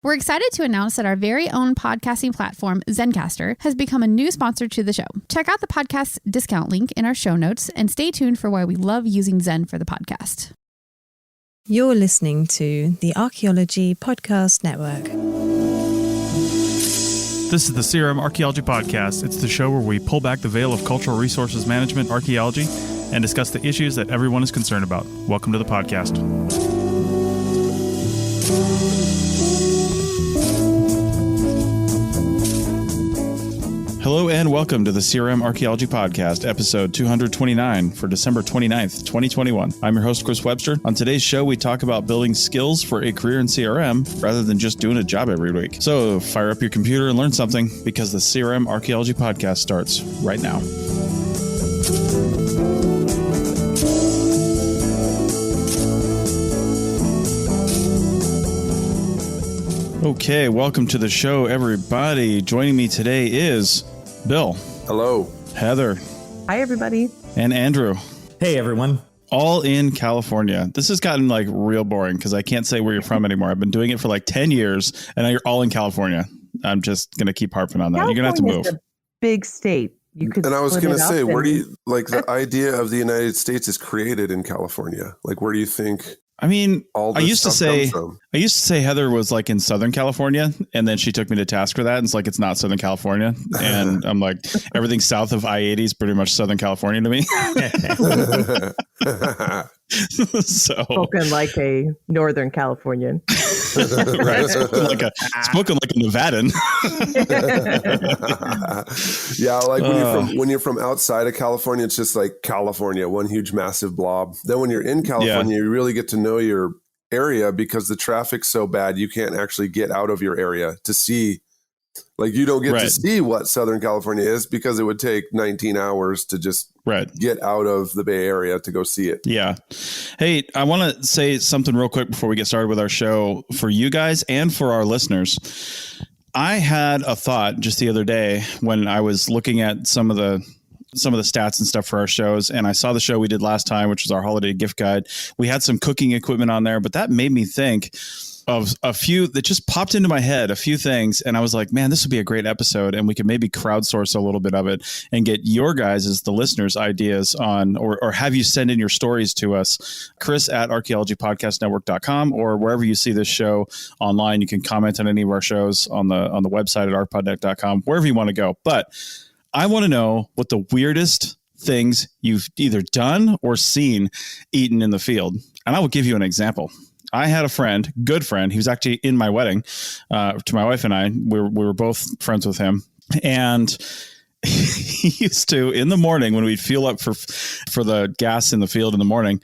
We're excited to announce that our very own podcasting platform, Zencastr, has become a new sponsor to the show. Check out the podcast's discount link in our show notes and stay tuned for why we love using Zen for the podcast. You're listening to the Archaeology Podcast Network. This is the CRM Archaeology Podcast. It's the show where we pull back the veil of cultural resources management, archaeology, and discuss the issues that everyone is concerned about. Welcome to the podcast. Hello and welcome to the CRM Archaeology Podcast, episode 229 for December 29th, 2021. I'm your host, Chris Webster. On today's show, we talk about building skills for a career in CRM rather than just doing a job every week. So fire up your computer and learn something because the CRM Archaeology Podcast starts right now. Okay, welcome to the show, everybody. Joining me today is Bill. Hello. Heather. Hi, everybody. And Andrew. Hey, everyone. All in California. This has gotten like real boring because I can't say where you're from anymore. I've been doing it for like 10 years and now you're all in California. I'm just going to keep harping on that. You're going to have to move. A big state. You could. And I was going to say, where do you, like, the idea of the United States is created in California? Like, where do you think? I mean, I used to say Heather was like in Southern California, and then she took me to task for that. And it's like, it's not Southern California. And I'm like, everything south of I-80 is pretty much Southern California to me. So spoken like a Northern Californian. Right. Spoken like a Nevadan. Yeah. Like when you're from outside of California, it's just like California, one huge, massive blob. Then when you're in California, you really get to know your area because the traffic's so bad. You can't actually get out of your area to see. Like you don't get to see what Southern California is because it would take 19 hours to just get out of the Bay Area to go see it. Yeah. Hey, I want to say something real quick before we get started with our show for you guys and for our listeners. I had a thought just the other day when I was looking at some of the stats and stuff for our shows. And I saw the show we did last time, which was our holiday gift guide. We had some cooking equipment on there, but that made me think of a few that just popped into my head, a few things. And I was like, man, this would be a great episode. And we could maybe crowdsource a little bit of it and get your guys as the listeners ideas on, or have you send in your stories to us, Chris at archaeologypodcastnetwork.com, or wherever you see this show online. You can comment on any of our shows on the website at archpodnet.com, wherever you want to go. But I want to know what the weirdest things you've either done or seen eaten in the field. And I will give you an example. I had a friend, good friend. He was actually in my wedding to my wife and I. We were both friends with him. And he used to, in the morning when we'd fuel up for the gas in the field in the morning,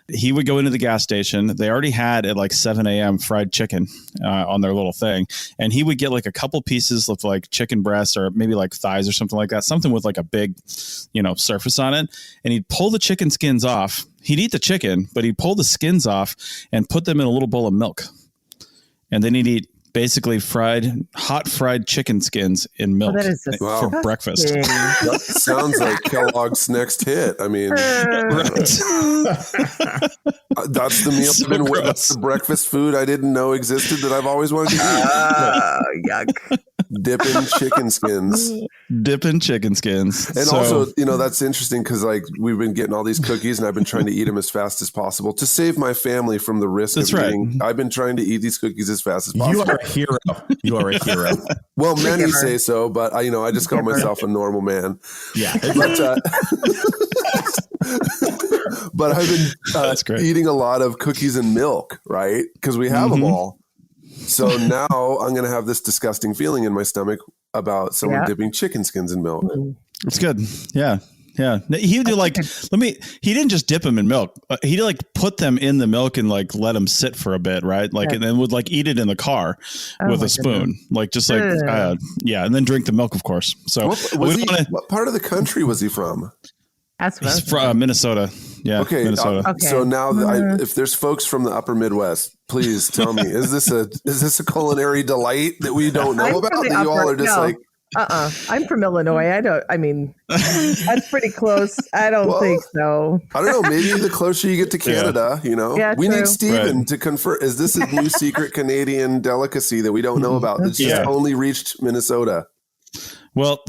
he would go into the gas station. They already had at like 7 a.m. fried chicken on their little thing. And he would get like a couple pieces of like chicken breasts or maybe like thighs or something like that, something with like a big, surface on it. And he'd pull the chicken skins off. He'd eat the chicken, but he'd pull the skins off and put them in a little bowl of milk. And then he'd eat basically hot fried chicken skins in milk for breakfast. That sounds like Kellogg's next hit. I mean, that's the meal. That's the breakfast food I didn't know existed that I've always wanted to eat. Yuck. Dipping chicken skins. And also, that's interesting because like we've been getting all these cookies and I've been trying to eat them as fast as possible to save my family from the risk of eating. I've been trying to eat these cookies as fast as possible. You are a hero. Well, many say so, but I just call myself a normal man. Yeah. But I've been eating a lot of cookies and milk, right? Because we have them all. So now I'm going to have this disgusting feeling in my stomach about someone dipping chicken skins in milk. It's good. Yeah. Yeah. He would do he didn't just dip them in milk. He'd like put them in the milk and like let them sit for a bit. Right. Like, and then would like eat it in the car with a spoon, like, just like, and then drink the milk, of course. So what part of the country was he from? He's from Minnesota. Yeah. Okay. Minnesota. Okay. So now if there's folks from the upper Midwest, please tell me, is this a culinary delight that we don't know about? That you all are just like, I'm from Illinois. That's pretty close. I don't think so. I don't know. Maybe the closer you get to Canada, Yeah, we true. need Steven to confirm. Is this a new secret Canadian delicacy that we don't know about? That's just only reached Minnesota. Well,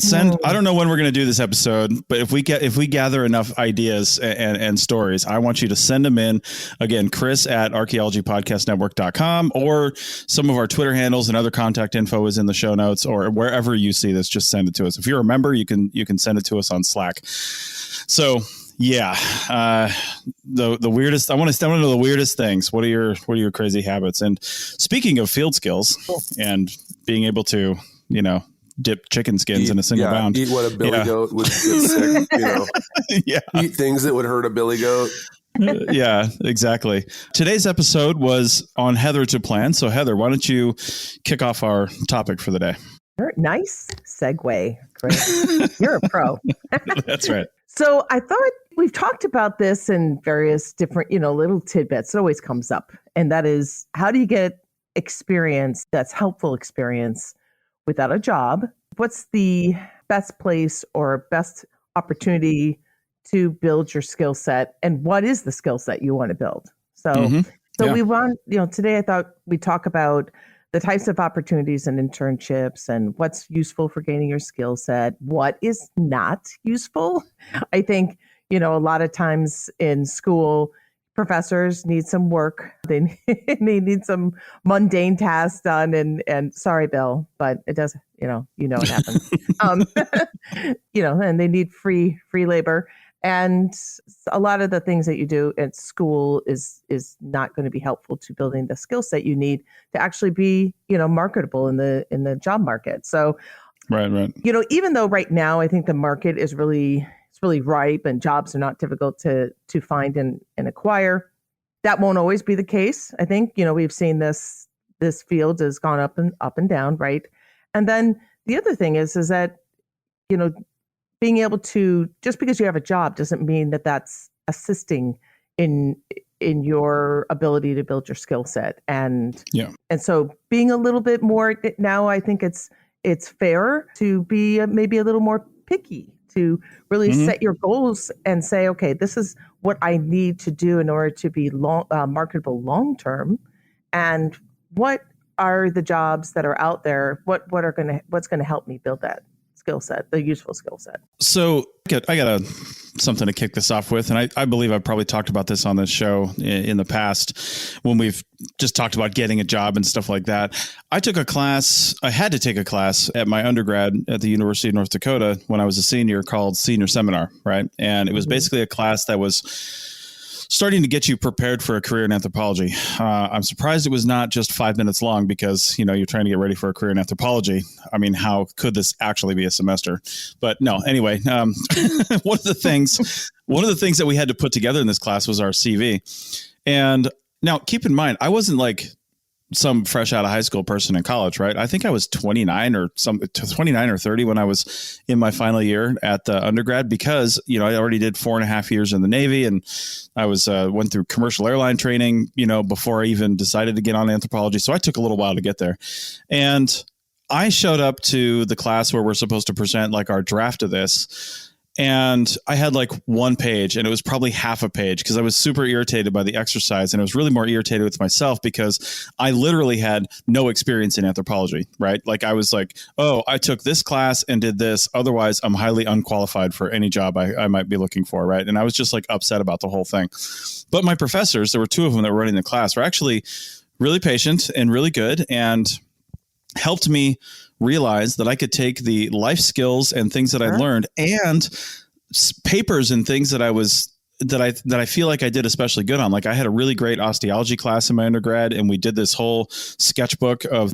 I don't know when we're going to do this episode, but if we gather enough ideas and stories, I want you to send them in. Again, Chris at archaeologypodcastnetwork.com, or some of our Twitter handles and other contact info is in the show notes, or wherever you see this, just send it to us. If you're a member, you can send it to us on Slack. So the weirdest, I want to know the weirdest things. What are your crazy habits? And speaking of field skills and being able to, dip chicken skins in a single bound. Eat what a billy goat would get sick, Eat things that would hurt a billy goat. Yeah, exactly. Today's episode was on Heather to Plan. So Heather, why don't you kick off our topic for the day? Nice segue, Chris. You're a pro. That's right. So I thought we've talked about this in various different, little tidbits. It always comes up. And that is, how do you get experience that's helpful experience without a job? What's the best place or best opportunity to build your skill set? And what is the skill set you want to build? So we want, today I thought we'd talk about the types of opportunities and internships and what's useful for gaining your skill set, what is not useful. I think, a lot of times in school, professors need some work. They need some mundane tasks done. And sorry, Bill, but it does, it happens. And they need free labor. And a lot of the things that you do at school is not going to be helpful to building the skill set you need to actually be, marketable in the job market. So, right. Even though right now I think the market is really ripe and jobs are not difficult to find and acquire, that won't always be the case. I think, we've seen this field has gone up and down, right? And then the other thing is that, being able to, just because you have a job doesn't mean that that's assisting in your ability to build your skill set. And so being a little bit more now, I think it's fair to be maybe a little more picky, to really set your goals and say, okay, this is what I need to do in order to be marketable long term. And what are the jobs that are out there? What's going to help me build that skill set, the useful skill set? So I got something to kick this off with. And I believe I've probably talked about this on this show in the past when we've just talked about getting a job and stuff like that. I had to take a class at my undergrad at the University of North Dakota when I was a senior, called Senior Seminar, right? And it was basically a class that was starting to get you prepared for a career in anthropology. I'm surprised it was not just 5 minutes long, because, you're trying to get ready for a career in anthropology. I mean, how could this actually be a semester? But no, anyway, one of the things that we had to put together in this class was our CV. And now keep in mind, I wasn't like some fresh out of high school person in college, right? I think I was 29 or 30 when I was in my final year at the undergrad, because, I already did 4.5 years in the Navy, and I went through commercial airline training, before I even decided to get on anthropology. So I took a little while to get there. And I showed up to the class where we're supposed to present like our draft of this. And I had like one page, and it was probably half a page, because I was super irritated by the exercise. And I was really more irritated with myself because I literally had no experience in anthropology, right? Like I was like, oh, I took this class and did this. Otherwise, I'm highly unqualified for any job I might be looking for, right? And I was just like upset about the whole thing. But my professors, there were two of them that were running the class, were actually really patient and really good, and helped me realize that I could take the life skills and things that I learned and papers and things that I feel like I did especially good on. Like I had a really great osteology class in my undergrad, and we did this whole sketchbook of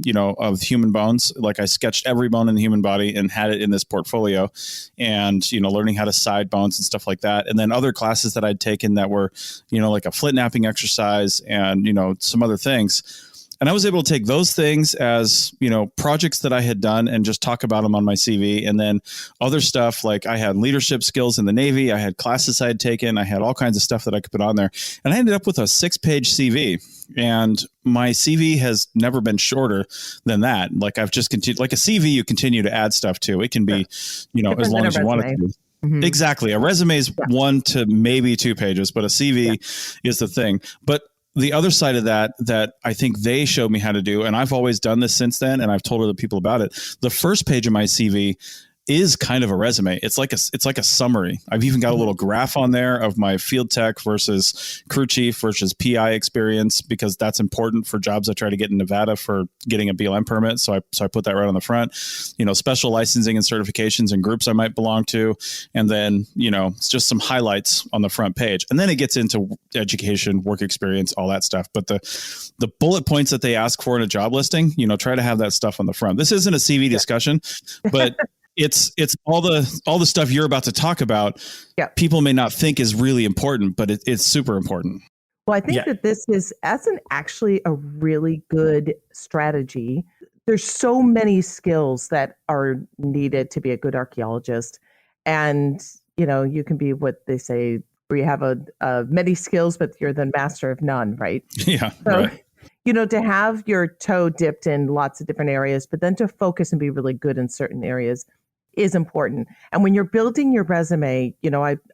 human bones. Like I sketched every bone in the human body and had it in this portfolio, and, learning how to side bones and stuff like that. And then other classes that I'd taken that were, like a flint napping exercise and, some other things. And I was able to take those things as, projects that I had done and just talk about them on my CV. And then other stuff, like I had leadership skills in the Navy, I had classes I had taken, I had all kinds of stuff that I could put on there. And I ended up with a 6-page CV. And my CV has never been shorter than that. Like I've just continued, like a CV, you continue to add stuff to. It can be, as long as you want it to be. Mm-hmm. Exactly. A resume is 1 to maybe 2 pages, but a CV is the thing. But the other side of that I think they showed me how to do, and I've always done this since then, and I've told other people about it. The first page of my CV is kind of a resume. It's like a summary. I've even got a little graph on there of my field tech versus crew chief versus PI experience, because that's important for jobs I try to get in Nevada for getting a BLM permit. So I put that right on the front, special licensing and certifications and groups I might belong to. And then, it's just some highlights on the front page. And then it gets into education, work experience, all that stuff. But the bullet points that they ask for in a job listing, try to have that stuff on the front. This isn't a CV discussion, but it's all the stuff you're about to talk about. Yeah. People may not think is really important, but it's super important. Well, I think that this is actually a really good strategy. There's so many skills that are needed to be a good archaeologist. And, you can be what they say, where you have many skills, but you're the master of none, right? Yeah. So, right. To have your toe dipped in lots of different areas, but then to focus and be really good in certain areas is important. And when you're building your resume,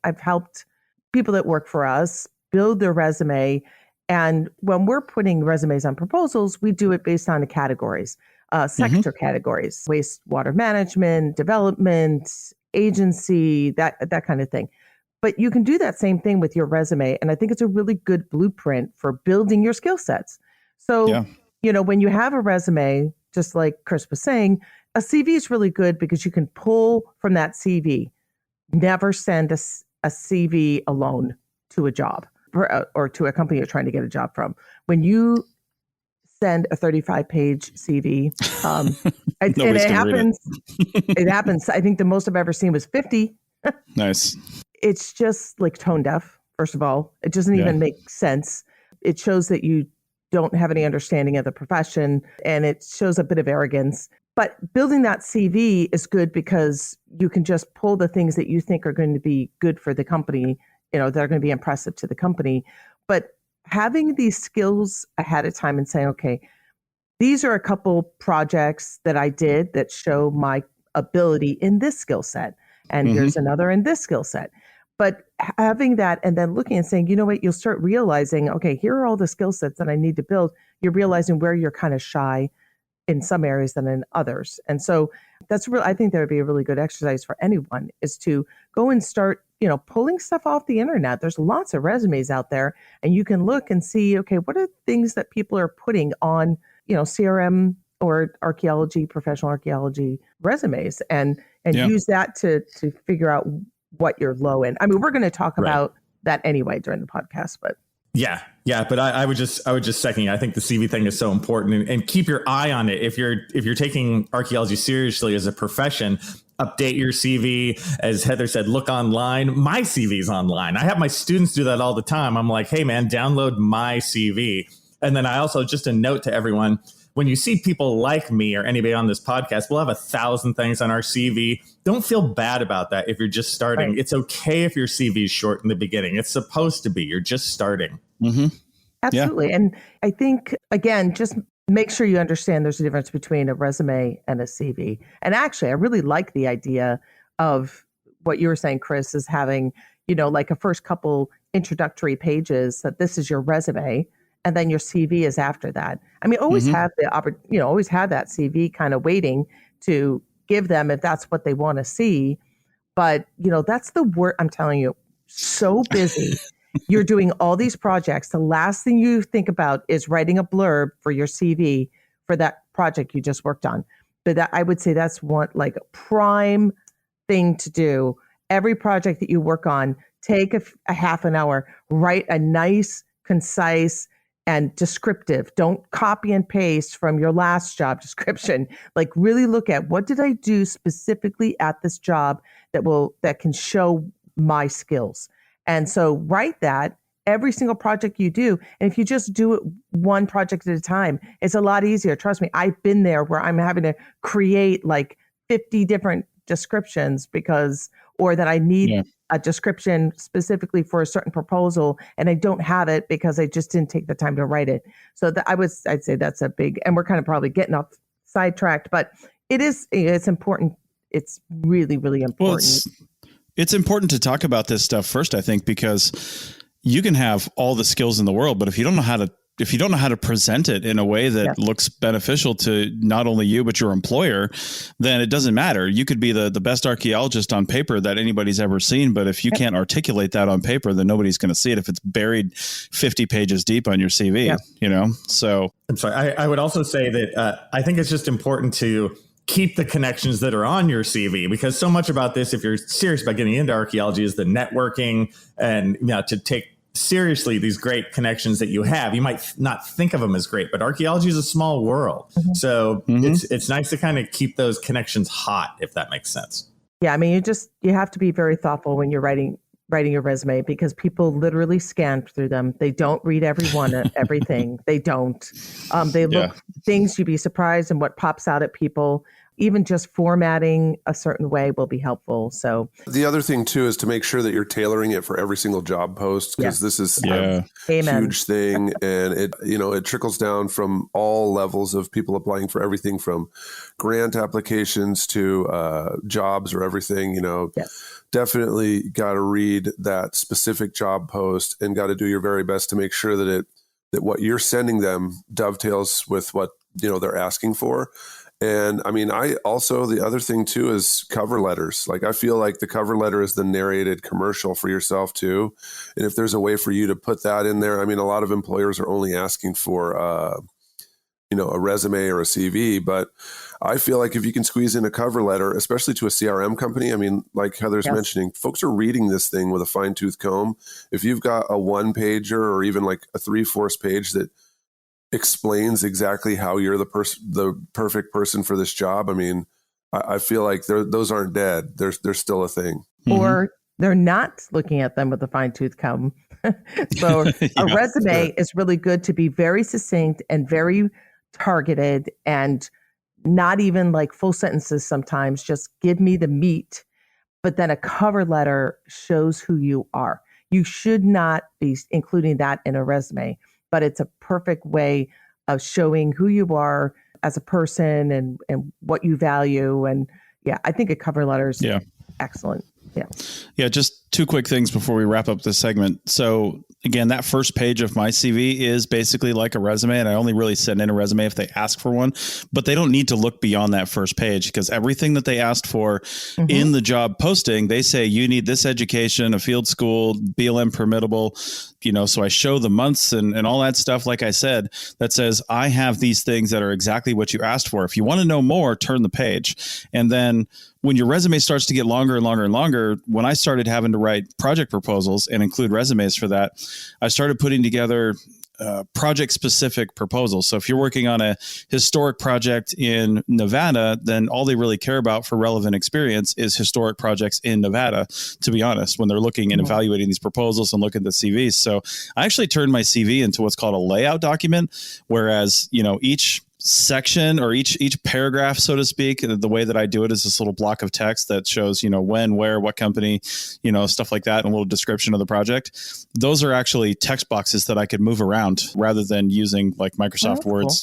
I've helped people that work for us build their resume. And when we're putting resumes on proposals, we do it based on the categories, sector categories, wastewater management, development, agency, that kind of thing. But you can do that same thing with your resume. And I think it's a really good blueprint for building your skill sets. So, when you have a resume, just like Chris was saying, a CV is really good because you can pull from that CV. Never send a CV alone to a job or to a company you're trying to get a job from. When you send a 35-page CV, it happens. I think the most I've ever seen was 50. Nice. It's just like tone deaf, first of all. It doesn't even make sense. It shows that you don't have any understanding of the profession, and it shows a bit of arrogance. But building that CV is good because you can just pull the things that you think are going to be good for the company, that are going to be impressive to the company. But having these skills ahead of time and saying, okay, these are a couple projects that I did that show my ability in this skill set. And here's another in this skill set. But having that and then looking and saying, you know what, you'll start realizing, okay, here are all the skill sets that I need to build. You're realizing where you're kind of shy in some areas than in others. And so I think that would be a really good exercise for anyone, is to go and start, pulling stuff off the internet. There's lots of resumes out there, and you can look and see, okay, what are things that people are putting on, CRM or archaeology, professional archaeology resumes, and use that to figure out what you're low in. I mean, we're going to talk about that anyway during the podcast, but. Yeah. But I would just second. I think the CV thing is so important, and keep your eye on it. If you're taking archaeology seriously as a profession, update your CV. As Heather said, look online. My CV's online. I have my students do that all the time. I'm like, hey man, download my CV. And then I also, just a note to everyone, when you see people like me or anybody on this podcast, we'll have 1,000 things on our CV. Don't feel bad about that if you're just starting. Right. It's okay if your CV is short in the beginning. It's supposed to be. You're just starting. Mm-hmm. Absolutely. Yeah. And I think, again, just make sure you understand there's a difference between a resume and a CV. And actually, I really like the idea of what you were saying, Chris, is having, like a first couple introductory pages that this is your resume, and then your CV is after that. I mean, always have always have that CV kind of waiting to give them if that's what they want to see. But, that's the work. I'm telling you, so busy. You're doing all these projects. The last thing you think about is writing a blurb for your CV for that project you just worked on. But I would say that's one like a prime thing to do. Every project that you work on, take a half an hour, write a nice, concise, and descriptive. Don't copy and paste from your last job description. Like really look at, what did I do specifically at this job that can show my skills? And so write that every single project you do. And if you just do it one project at a time, it's a lot easier. Trust me, I've been there where I'm having to create like 50 different descriptions or that I need a description specifically for a certain proposal and I don't have it because I just didn't take the time to write it. So I'd say that's a big, and we're kind of probably getting off sidetracked, but it's important. It's really, really important. Well, it's important to talk about this stuff first, I think, because you can have all the skills in the world, but if you don't know how to present it in a way that looks beneficial to not only you, but your employer, then it doesn't matter. You could be the best archaeologist on paper that anybody's ever seen. But if you can't articulate that on paper, then nobody's going to see it if it's buried 50 pages deep on your CV, So I'm sorry. I would also say that I think it's just important to keep the connections that are on your CV, because so much about this, if you're serious about getting into archaeology, is the networking and to take seriously these great connections that you have. You might not think of them as great, but archaeology is a small world. Mm-hmm. So it's nice to kind of keep those connections hot, if that makes sense. Yeah. I mean, you have to be very thoughtful when you're writing your resume, because people literally scan through them. They don't read everything. They don't. They look things, you'd be surprised, and what pops out at people. Even just formatting a certain way will be helpful. So the other thing too is to make sure that you're tailoring it for every single job post, because this is a huge thing, and it trickles down from all levels of people applying for everything from grant applications to jobs or everything. Definitely got to read that specific job post and got to do your very best to make sure that what you're sending them dovetails with what they're asking for. And I mean, the other thing too is cover letters. Like, I feel like the cover letter is the narrated commercial for yourself too. And if there's a way for you to put that in there, I mean, a lot of employers are only asking for, a resume or a CV, but I feel like if you can squeeze in a cover letter, especially to a CRM company, I mean, like Heather's mentioning, folks are reading this thing with a fine tooth comb. If you've got a 1-pager or even like a 3/4 page that explains exactly how you're the perfect person for this job, I mean, I feel like those aren't dead. They're still a thing. Or they're not looking at them with a fine tooth comb. So a resume is really good to be very succinct and very targeted, and not even like full sentences sometimes. Just give me the meat. But then a cover letter shows who you are. You should not be including that in a resume, but it's a perfect way of showing who you are as a person and what you value. And I think a cover letter is excellent. Yeah. Just 2 quick things before we wrap up this segment. So again, that first page of my CV is basically like a resume, and I only really send in a resume if they ask for one, but they don't need to look beyond that first page, because everything that they asked for in the job posting, they say you need this education, a field school, BLM permittable, so I show the months and all that stuff. Like I said, that says I have these things that are exactly what you asked for. If you want to know more, turn the page. And then when your resume starts to get longer and longer and longer, when I started having to write project proposals and include resumes for that, I started putting together project specific proposals. So if you're working on a historic project in Nevada, then all they really care about for relevant experience is historic projects in Nevada, to be honest, when they're looking and evaluating these proposals and looking at the CVs. So I actually turned my CV into what's called a layout document, whereas, each section or each paragraph, so to speak, the way that I do it is this little block of text that shows, when, where, what company, stuff like that, and a little description of the project. Those are actually text boxes that I could move around rather than using like Microsoft Words,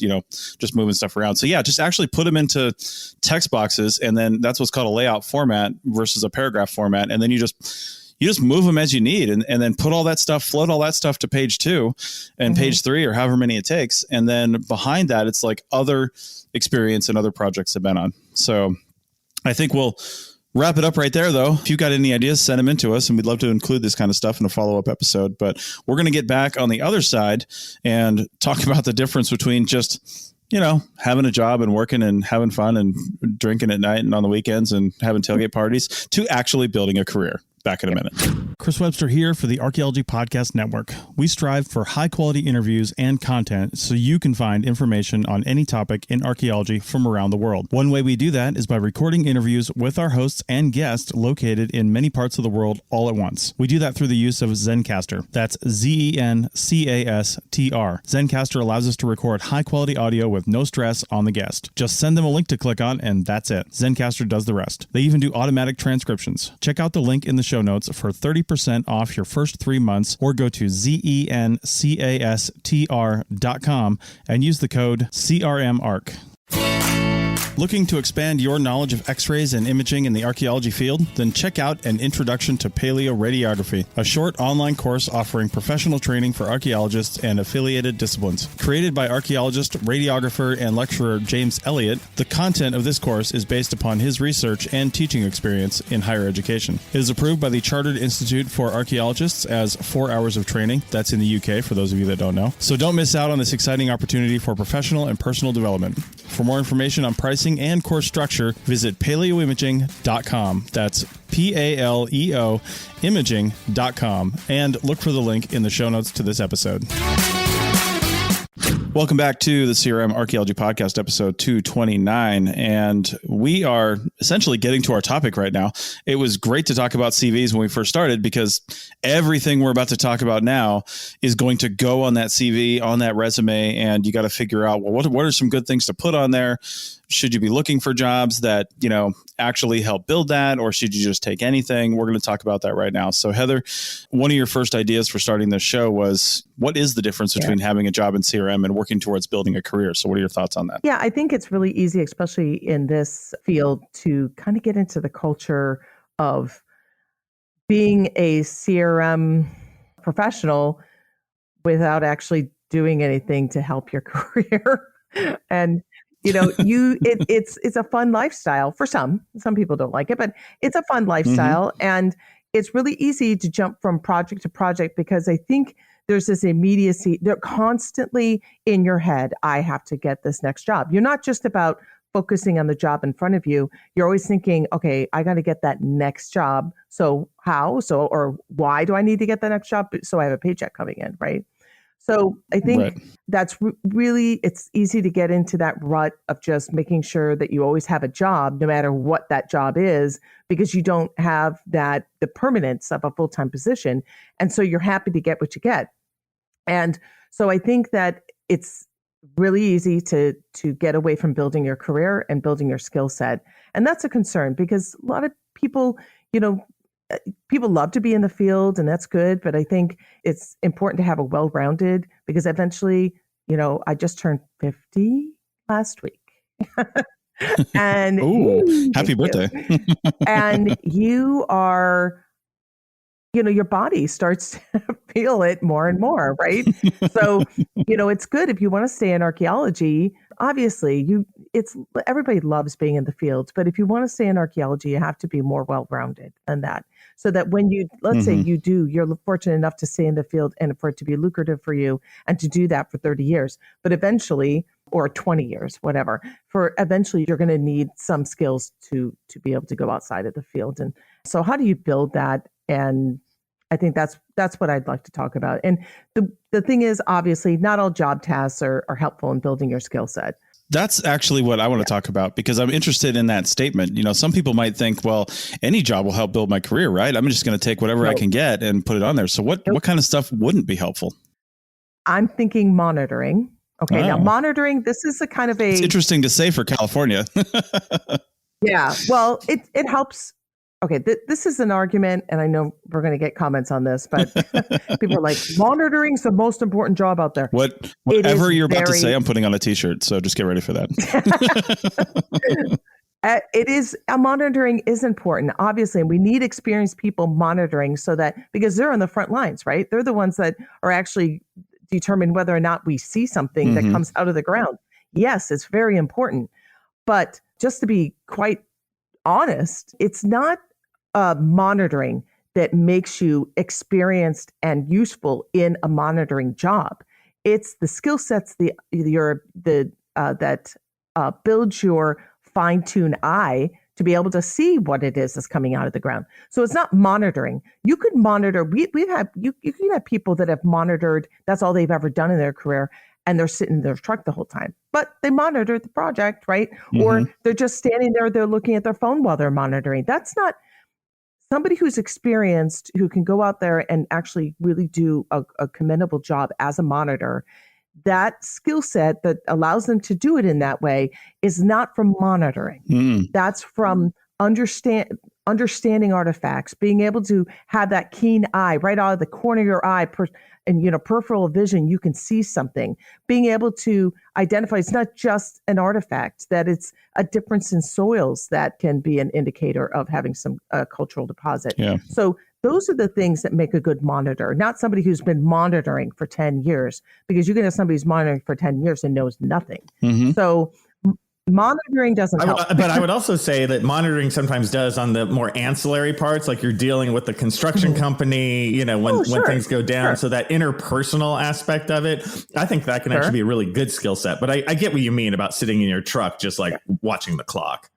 just moving stuff around. So just actually put them into text boxes, and then that's what's called a layout format versus a paragraph format. And then you just move them as you need, and then float all that stuff to page 2 and page 3, or however many it takes. And then behind that, it's like other experience and other projects I've been on. So I think we'll wrap it up right there, though. If you've got any ideas, send them in to us, and we'd love to include this kind of stuff in a follow-up episode. But we're going to get back on the other side and talk about the difference between just having a job and working and having fun and drinking at night and on the weekends and having tailgate parties, to actually building a career. Back in a minute. Chris Webster here for the Archaeology Podcast Network. We strive for high-quality interviews and content so you can find information on any topic in archaeology from around the world. One way we do that is by recording interviews with our hosts and guests located in many parts of the world all at once. We do that through the use of Zencastr. That's Zencastr. Zencastr allows us to record high-quality audio with no stress on the guest. Just send them a link to click on, and that's it. Zencastr does the rest. They even do automatic transcriptions. Check out the link in the show notes for 30% off your first 3 months, or go to zencastr.com and use the code CRMARC. Looking to expand your knowledge of X-rays and imaging in the archaeology field? Then check out An Introduction to Paleoradiography, a short online course offering professional training for archaeologists and affiliated disciplines. Created by archaeologist, radiographer, and lecturer James Elliott, the content of this course is based upon his research and teaching experience in higher education. It is approved by the Chartered Institute for Archaeologists as 4 hours of training. That's in the UK, for those of you that don't know. So don't miss out on this exciting opportunity for professional and personal development. For more information on pricing and course structure, visit paleoimaging.com. That's PALEO imaging.com, and look for the link in the show notes to this episode. Welcome back to the CRM Archaeology Podcast, episode 229, and we are essentially getting to our topic right now. It was great to talk about CVs when we first started, because everything we're about to talk about now is going to go on that CV, on that resume, and you got to figure out, well, what are some good things to put on there? Should you be looking for jobs that, actually help build that, or should you just take anything? We're going to talk about that right now. So Heather, one of your first ideas for starting this show was, what is the difference between having a job in CRM and working towards building a career? So what are your thoughts on that? Yeah, I think it's really easy, especially in this field, to kind of get into the culture of being a CRM professional without actually doing anything to help your career. And it's a fun lifestyle for some. Some people don't like it, but it's a fun lifestyle. Mm-hmm. And it's really easy to jump from project to project, because I think there's this immediacy. They're constantly in your head. I have to get this next job. You're not just about focusing on the job in front of you. You're always thinking, okay, I got to get that next job. So how? Or why do I need to get the next job? So I have a paycheck coming in, right? So I think that's really, it's easy to get into that rut of just making sure that you always have a job, no matter what that job is, because you don't have the permanence of a full-time position. And so you're happy to get what you get. And so I think that it's really easy to get away from building your career and building your skill set. And that's a concern, because a lot of people, people love to be in the field, and that's good. But I think it's important to have a well-rounded, because eventually, I just turned 50 last week. And ooh, happy birthday. And you are, your body starts to feel it more and more, right? So, it's good if you want to stay in archaeology. Obviously, everybody loves being in the field, but if you want to stay in archaeology, you have to be more well-rounded than that. So that when let's say you're fortunate enough to stay in the field and for it to be lucrative for you, and to do that for 30 years, but eventually, or 20 years, whatever, eventually you're going to need some skills to be able to go outside of the field. And so how do you build that? And I think that's what I'd like to talk about. And the thing is, obviously, not all job tasks are helpful in building your skill set. That's actually what I want to talk about, because I'm interested in that statement. Some people might think, well, any job will help build my career, right? I'm just going to take whatever I can get and put it on there. So what kind of stuff wouldn't be helpful? I'm thinking monitoring. Okay, Now monitoring, this is a kind of It's interesting to say for California. Yeah, well, it helps. Okay, this is an argument, and I know we're going to get comments on this, but people are like, monitoring's the most important job out there. Whatever you're about to say, I'm putting on a t-shirt, so just get ready for that. Monitoring is important, obviously, and we need experienced people monitoring, because they're on the front lines, right? They're the ones that are actually determine whether or not we see something that comes out of the ground. Yes, it's very important, but just to be quite honest, it's not monitoring that makes you experienced and useful in a monitoring job. It's the skill sets that builds your fine-tuned eye to be able to see what it is that's coming out of the ground. So it's not monitoring. You could monitor. You can have people that have monitored. That's all they've ever done in their career, and they're sitting in their truck the whole time. But they monitor the project, right? Mm-hmm. Or they're just standing there. They're looking at their phone while they're monitoring. That's not somebody who's experienced, who can go out there and actually really do a commendable job as a monitor. That skill set that allows them to do it in that way is not from monitoring. That's from understanding artifacts, being able to have that keen eye right out of the corner of your eye, and peripheral vision. You can see something. Being able to identify it's not just an artifact, that it's a difference in soils that can be an indicator of having some cultural deposit. Yeah. So those are the things that make a good monitor, not somebody who's been monitoring for 10 years, because you can have somebody who's monitoring for 10 years and knows nothing. So monitoring doesn't help. But I would also say that monitoring sometimes does on the more ancillary parts, like you're dealing with the construction company, when things go down. So that interpersonal aspect of it, I think that can actually be a really good skill set. But I get what you mean about sitting in your truck, just like watching the clock.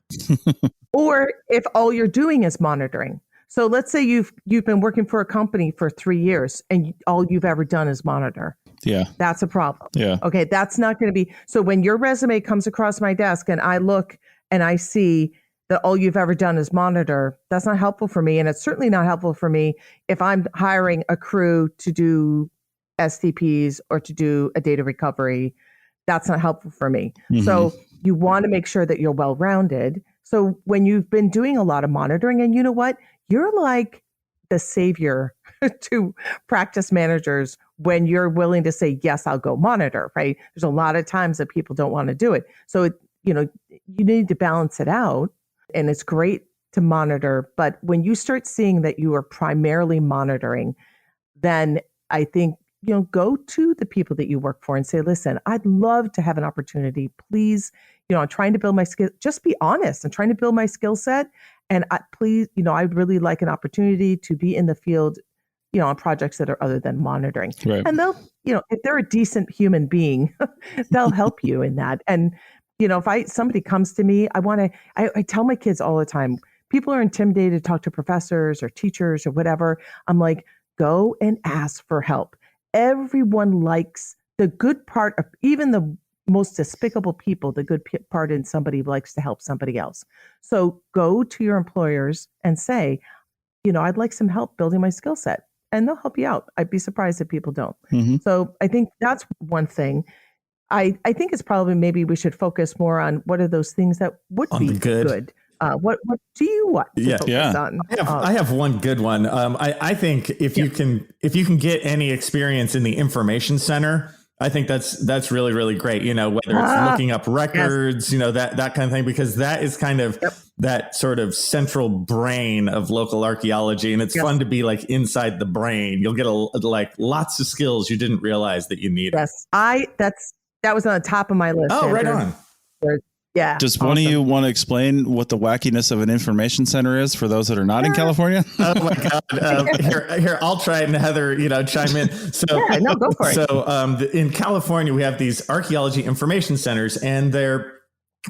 Or if all you're doing is monitoring. So let's say you've been working for a company for 3 years and all you've ever done is monitor. Yeah. That's a problem. Yeah. Okay. That's not going to be. So when your resume comes across my desk and I look and I see that all you've ever done is monitor, that's not helpful for me. And it's certainly not helpful for me if I'm hiring a crew to do STPs or to do a data recovery. That's not helpful for me. So you want to make sure that you're well-rounded. So when you've been doing a lot of monitoring, and you know what? You're like the savior to practice managers when you're willing to say, yes, I'll go monitor, right? There's a lot of times that people don't want to do it. So, you need to balance it out, and it's great to monitor. But when you start seeing that you are primarily monitoring, then I think, go to the people that you work for and say, listen, I'd love to have an opportunity. Please, I'm trying to build my skill. Just be honest. I'm trying to build my skill set. And I'd really like an opportunity to be in the field, on projects that are other than monitoring. Right. And they'll, if they're a decent human being, they'll help you in that. And, if somebody comes to me, I tell my kids all the time, people are intimidated to talk to professors or teachers or whatever. I'm like, go and ask for help. Everyone likes the good part of even the most despicable people. The good part in somebody likes to help somebody else. So go to your employers and say, I'd like some help building my skill set, and they'll help you out. I'd be surprised if people don't. So I think that's one thing. I think it's probably maybe we should focus more on what are those things that would be good. What do you want to focus on? I have one good one. I think if you can get any experience in the information center, I think that's really, really great. Whether it's looking up records, that kind of thing, because that is kind of that sort of central brain of local archaeology. And it's fun to be like inside the brain. You'll get lots of skills you didn't realize that you needed. Yes. That was on the top of my list. Oh, Andrew. Right on. Yeah. Does one of you want to explain what the wackiness of an information center is for those that are not in California? Oh my God! Here, I'll try and Heather, chime in. So, go for it. So, in California, we have these archaeology information centers, and they're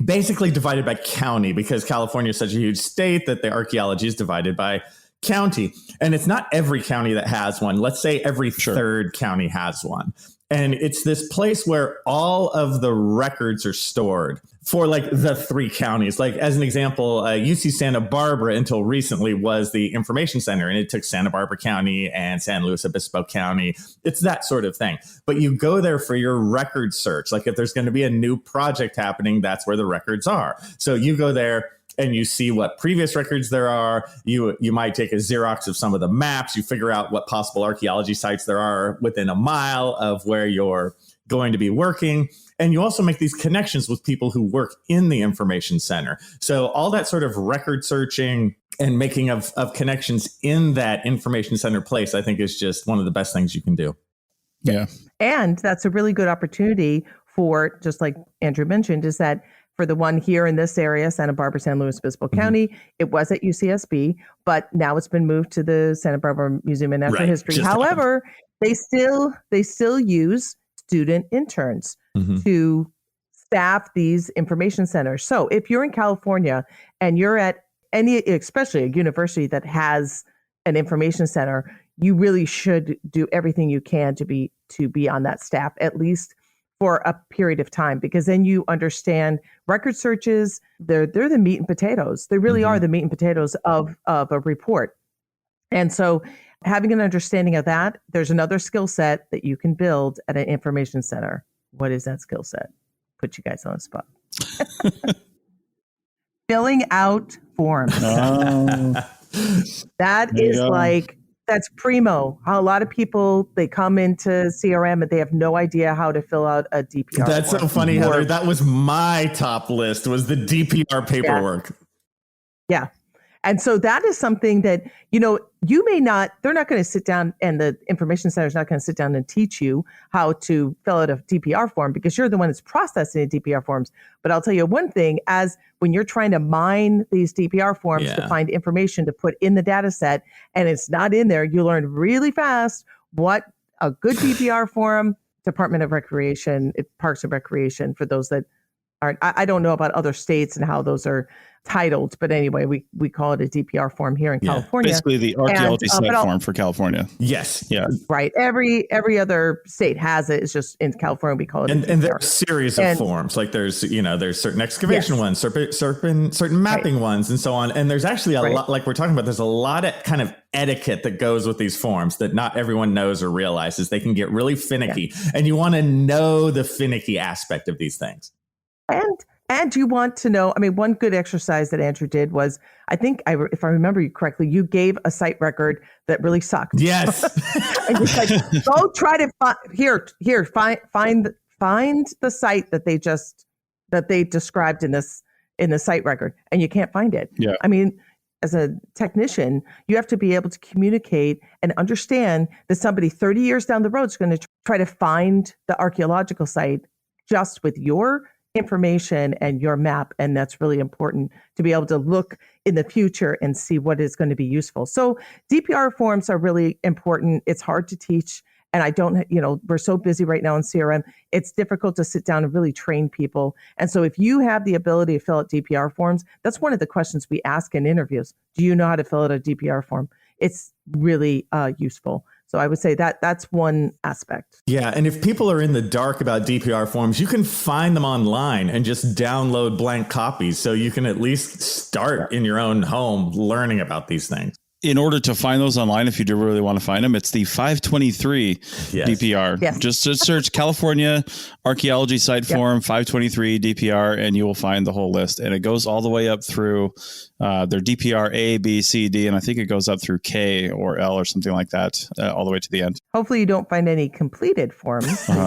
basically divided by county because California is such a huge state that the archaeology is divided by county, and it's not every county that has one. Let's say every third county has one. And it's this place where all of the records are stored for like the 3 counties. Like as an example, UC Santa Barbara until recently was the information center, and it took Santa Barbara County and San Luis Obispo County. It's that sort of thing. But you go there for your record search. Like if there's going to be a new project happening, that's where the records are. So you go there and you see what previous records there are. You might take a Xerox of some of the maps. You figure out what possible archaeology sites there are within a mile of where you're going to be working. And you also make these connections with people who work in the information center. So all that sort of record searching and making of connections in that information center place, I think is just one of the best things you can do. Yeah. And that's a really good opportunity for, just like Andrew mentioned, is that for the one here in this area, Santa Barbara, San Luis Obispo County, it was at UCSB, but now it's been moved to the Santa Barbara Museum of Natural History. However, they still use student interns to staff these information centers. So if you're in California and you're at any, especially a university that has an information center, you really should do everything you can to be on that staff, at least for a period of time, because then you understand record searches. They're the meat and potatoes. They really are the meat and potatoes of a report. And so having an understanding of that, there's another skill set that you can build at an information center. What is that skill set? Put you guys on the spot. Filling out forms. Oh. That is like, that's primo. How a lot of people, they come into CRM and they have no idea how to fill out a DPR That's form. so funny, Heather. That was my top list, was the DPR paperwork. Yeah. And so that is something that, you may not, they're not going to sit down, and the information center is not going to sit down and teach you how to fill out a DPR form, because you're the one that's processing the DPR forms. But I'll tell you one thing, as when you're trying to mine these DPR forms to find information to put in the data set, and it's not in there, you learn really fast what a good DPR form, Department of Recreation, Parks and Recreation, for those that aren't, I don't know about other states and how those are titled, but anyway, we call it a DPR form here in California. Basically the Archaeology site form for California. Yes. Yeah. Right. Every other state has it. It's just in California we call it. And there's a series of forms. Like there's certain excavation ones, certain mapping ones, and so on. And there's actually a lot, like we're talking about, there's a lot of kind of etiquette that goes with these forms that not everyone knows or realizes. They can get really finicky, and you want to know the finicky aspect of these things. And you want to know, one good exercise that Andrew did was, I think, if I remember you correctly, you gave a site record that really sucked. Yes. And you said, go try to find the site that they described in the site record, and you can't find it. Yeah. As a technician, you have to be able to communicate and understand that somebody 30 years down the road is going to try to find the archaeological site just with your information and your map. And that's really important to be able to look in the future and see what is going to be useful. So DPR forms are really important. It's hard to teach. And we're so busy right now in CRM, it's difficult to sit down and really train people. And so if you have the ability to fill out DPR forms, that's one of the questions we ask in interviews. Do you know how to fill out a DPR form? It's really useful. So I would say that's one aspect. Yeah. And if people are in the dark about DPR forms, you can find them online and just download blank copies. So you can at least start in your own home learning about these things. In order to find those online, if you do really want to find them, it's the 523 DPR. Yes. Just search California Archaeology site form 523 DPR, and you will find the whole list. And it goes all the way up through their DPR A, B, C, D, and I think it goes up through K or L or something like that, all the way to the end. Hopefully you don't find any completed forms. You do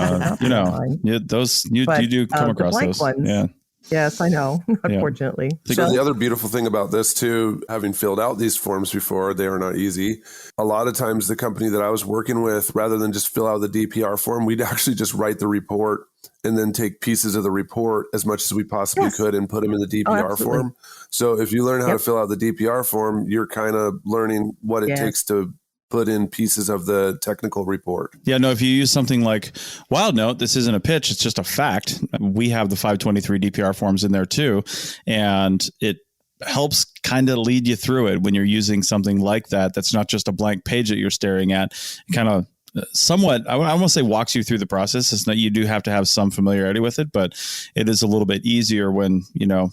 come across those. Ones, yeah. Yes, I know, unfortunately. So the other beautiful thing about this too, having filled out these forms before, they are not easy. A lot of times the company that I was working with, rather than just fill out the DPR form, we'd actually just write the report and then take pieces of the report as much as we possibly could and put them in the DPR form. So if you learn how to fill out the DPR form, you're kind of learning what it takes to put in pieces of the technical report. Yeah, no, if you use something like WildNote, this isn't a pitch, it's just a fact. We have the 523 DPR forms in there too, and it helps kind of lead you through it when you're using something like that. That's not just a blank page that you're staring at. It kind of somewhat, I won't say walks you through the process. It's not, you do have to have some familiarity with it, but it is a little bit easier when,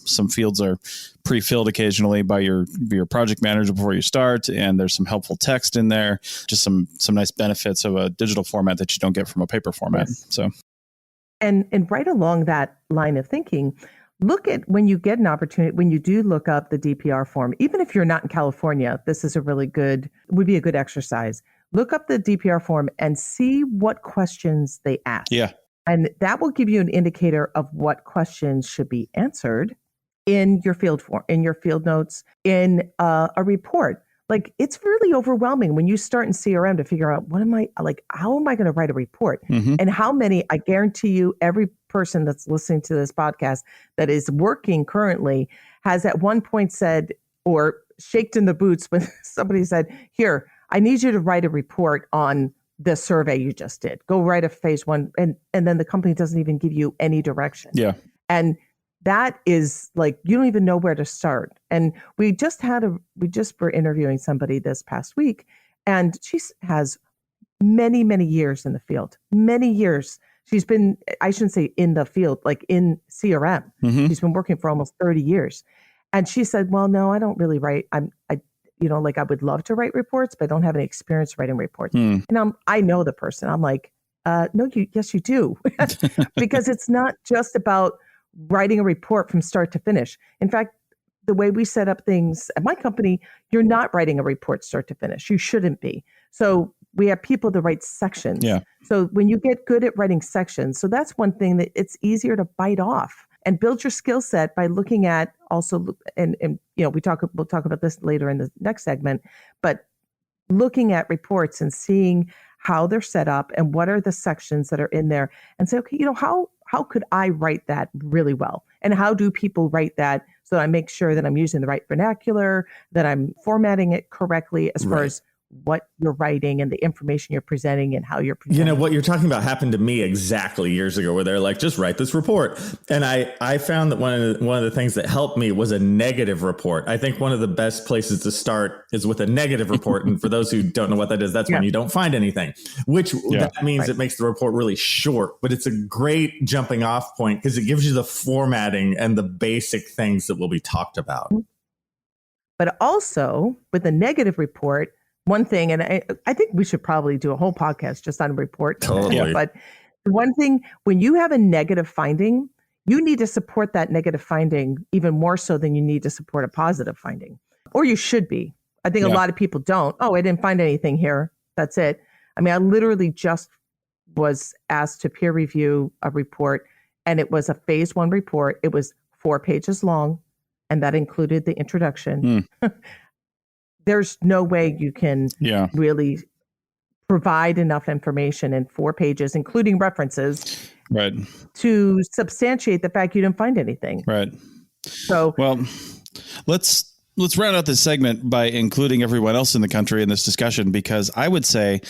some fields are pre-filled occasionally by your project manager before you start. And there's some helpful text in there, just some nice benefits of a digital format that you don't get from a paper format. Yes. So, and right along that line of thinking, look at when you get an opportunity, when you do look up the DPR form, even if you're not in California, this is would be a good exercise. Look up the DPR form and see what questions they ask. Yeah. And that will give you an indicator of what questions should be answered in your field form, in your field notes, in a report. Like, it's really overwhelming when you start in CRM to figure out how am I going to write a report? Mm-hmm. And how many, I guarantee you, every person that's listening to this podcast that is working currently has at one point said, or shaked in the boots when somebody said, here, I need you to write a report on the survey you just did. Go write a phase one. And then the company doesn't even give you any direction. Yeah. And that is like, you don't even know where to start. And we just were interviewing somebody this past week, and she has many, many years in the field, many years. She's been, I shouldn't say in the field, like in CRM. Mm-hmm. She's been working for almost 30 years. And she said, well, no, I don't really write. I would love to write reports, but I don't have any experience writing reports. And I know the person. I'm like, yes, you do. Because it's not just about writing a report from start to finish. In fact, the way we set up things at my company, you're not writing a report start to finish. You shouldn't be. So we have people to write sections. Yeah. So when you get good at writing sections, so that's one thing that it's easier to bite off and build your skill set by looking at also, and we'll talk about this later in the next segment, but looking at reports and seeing how they're set up and what are the sections that are in there, and say, okay, how could I write that really well? And how do people write that so that I make sure that I'm using the right vernacular, that I'm formatting it correctly as far as what you're writing and the information you're presenting and how you're presenting. What you're talking about happened to me exactly years ago, where they're like, just write this report. And I found that one of the things that helped me was a negative report. I think one of the best places to start is with a negative report. And for those who don't know what that is, that's when you don't find anything, which that means it makes the report really short, but it's a great jumping off point because it gives you the formatting and the basic things that will be talked about. But also with a negative report, one thing, and I think we should probably do a whole podcast just on a report. Totally. But one thing, when you have a negative finding, you need to support that negative finding even more so than you need to support a positive finding. Or you should be. I think a lot of people don't. Oh, I didn't find anything here. That's it. I mean, I literally just was asked to peer review a report, and it was a phase 1 report. It was 4 pages long, and that included the introduction. There's no way you can really provide enough information in 4 pages, including references, to substantiate the fact you didn't find anything. Right. So, well, let's round out this segment by including everyone else in the country in this discussion, because I would say,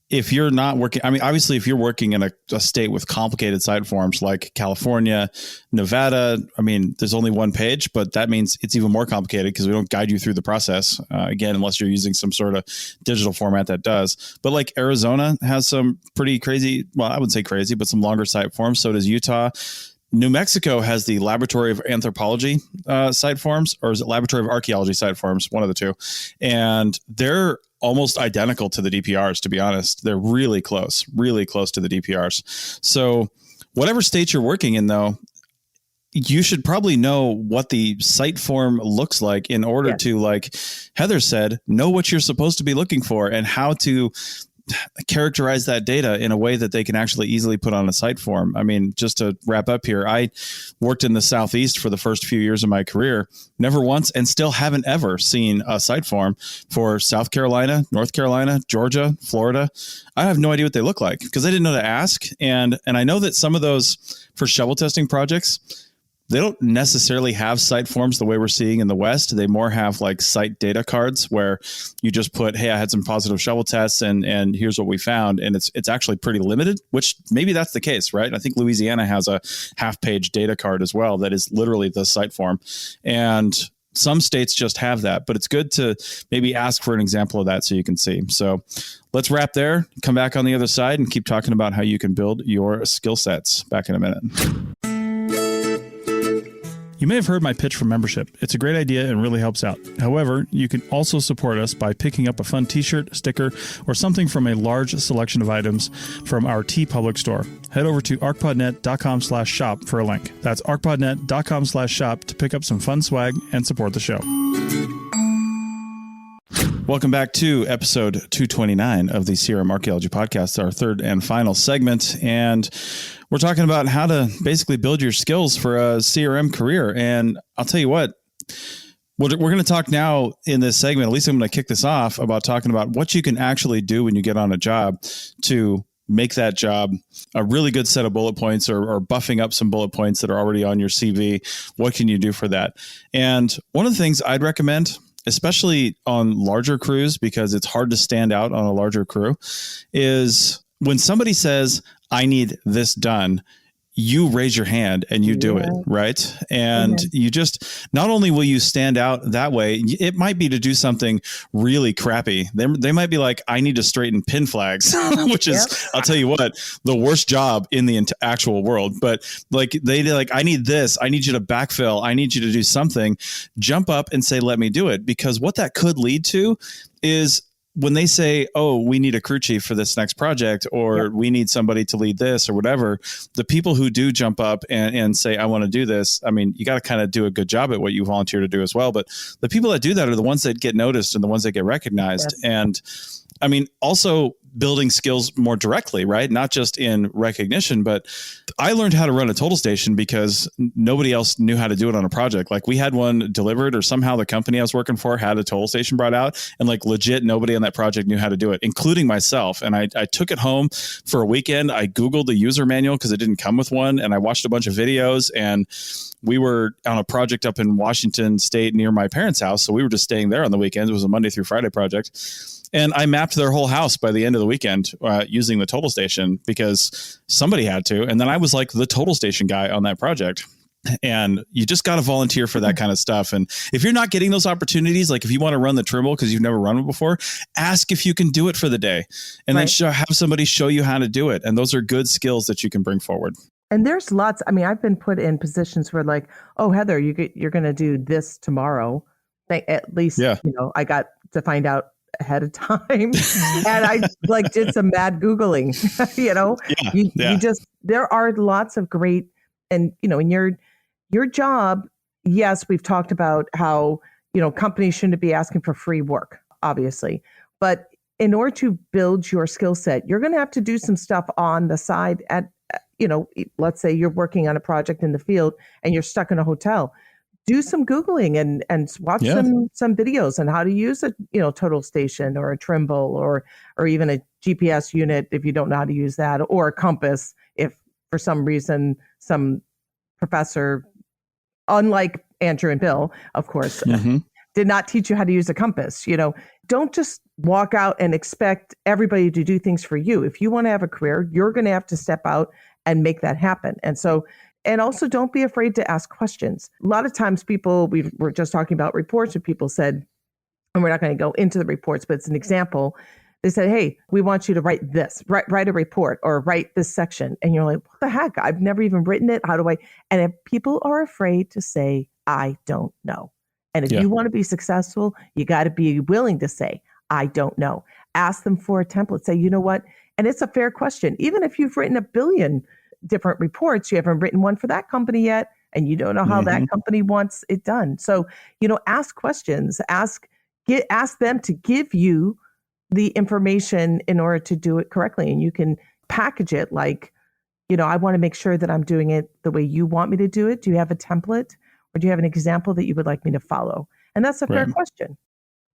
if you're not working, I mean, obviously, if you're working in a state with complicated site forms like California, Nevada, I mean, there's only 1 page, but that means it's even more complicated because we don't guide you through the process, again, unless you're using some sort of digital format that does. But like Arizona has some pretty crazy, well, I wouldn't say crazy, but some longer site forms. So does Utah. New Mexico has the Laboratory of Anthropology site forms, or is it Laboratory of Archaeology site forms? One of the two. And they're almost identical to the DPRs, to be honest. They're really close to the DPRs. So whatever state you're working in, though, you should probably know what the site form looks like in order to, like Heather said, know what you're supposed to be looking for and how to characterize that data in a way that they can actually easily put on a site form. I mean, just to wrap up here, I worked in the Southeast for the first few years of my career, never once and still haven't ever seen a site form for South Carolina, North Carolina, Georgia, Florida. I have no idea what they look like because I didn't know to ask. And I know that some of those for shovel testing projects, they don't necessarily have site forms the way we're seeing in the West. They more have like site data cards where you just put, hey, I had some positive shovel tests and here's what we found. And it's actually pretty limited, which maybe that's the case, right? I think Louisiana has a half-page data card as well that is literally the site form. And some states just have that, but it's good to maybe ask for an example of that so you can see. So let's wrap there, come back on the other side and keep talking about how you can build your skill sets. Back in a minute. You may have heard my pitch for membership. It's a great idea and really helps out. However, you can also support us by picking up a fun t-shirt, sticker, or something from a large selection of items from our TeePublic store. Head over to ArchPodNet.com/shop for a link. That's ArchPodNet.com/shop to pick up some fun swag and support the show. Welcome back to episode 229 of the CRM Archaeology Podcast, our third and final segment. And we're talking about how to basically build your skills for a CRM career. And I'll tell you what, we're going to talk now in this segment, at least I'm going to kick this off, about talking about what you can actually do when you get on a job to make that job a really good set of bullet points or buffing up some bullet points that are already on your CV. What can you do for that? And one of the things I'd recommend, especially on larger crews, because it's hard to stand out on a larger crew, is when somebody says, I need this done, you raise your hand and you do it, right? And you just, not only will you stand out that way, it might be to do something really crappy. They might be like, I need to straighten pin flags, which is, I'll tell you what, the worst job in the actual world. But like they're like, I need this, I need you to backfill, I need you to do something, jump up and say, let me do it. Because what that could lead to is, when they say, oh, we need a crew chief for this next project, or we need somebody to lead this or whatever, the people who do jump up and say, I want to do this, I mean, you got to kind of do a good job at what you volunteer to do as well. But the people that do that are the ones that get noticed and the ones that get recognized. And I mean, also building skills more directly, right? Not just in recognition, but I learned how to run a total station because nobody else knew how to do it on a project. Like we had one delivered, or somehow the company I was working for had a total station brought out, and like legit nobody on that project knew how to do it, including myself. And I took it home for a weekend. I Googled the user manual because it didn't come with one. And I watched a bunch of videos, and we were on a project up in Washington State near my parents' house. So we were just staying there on the weekends. It was a Monday through Friday project. And I mapped their whole house by the end of the weekend using the total station because somebody had to. And then I was like the total station guy on that project. And you just got to volunteer for that kind of stuff. And if you're not getting those opportunities, like if you want to run the Trimble because you've never run it before, ask if you can do it for the day, and then have somebody show you how to do it. And those are good skills that you can bring forward. And there's lots. I mean, I've been put in positions where like, oh, Heather, you're going to do this tomorrow. At least, I got to find out ahead of time. And I like did some mad Googling, you just, there are lots of great, and, in your job, yes, we've talked about how, companies shouldn't be asking for free work, obviously, but in order to build your skill set, you're going to have to do some stuff on the side at, let's say you're working on a project in the field and you're stuck in a hotel. Do some Googling and watch some videos on how to use a total station or a Trimble or even a GPS unit if you don't know how to use that, or a compass if for some reason some professor, unlike Andrew and Bill, of course, did not teach you how to use a compass. Don't just walk out and expect everybody to do things for you. If you want to have a career, you're going to have to step out and make that happen. And also don't be afraid to ask questions. A lot of times we were just talking about reports, and people said, and we're not going to go into the reports, but it's an example. They said, hey, we want you to write this, write a report or write this section. And you're like, what the heck? I've never even written it. How do I? And if people are afraid to say, I don't know. And if you want to be successful, you got to be willing to say, I don't know. Ask them for a template. Say, you know what? And it's a fair question. Even if you've written 1 billion different reports, you haven't written one for that company yet, and you don't know how that company wants it done. So, ask questions, ask them to give you the information in order to do it correctly. And you can package it like, I want to make sure that I'm doing it the way you want me to do it. Do you have a template, or do you have an example that you would like me to follow? And that's a fair question.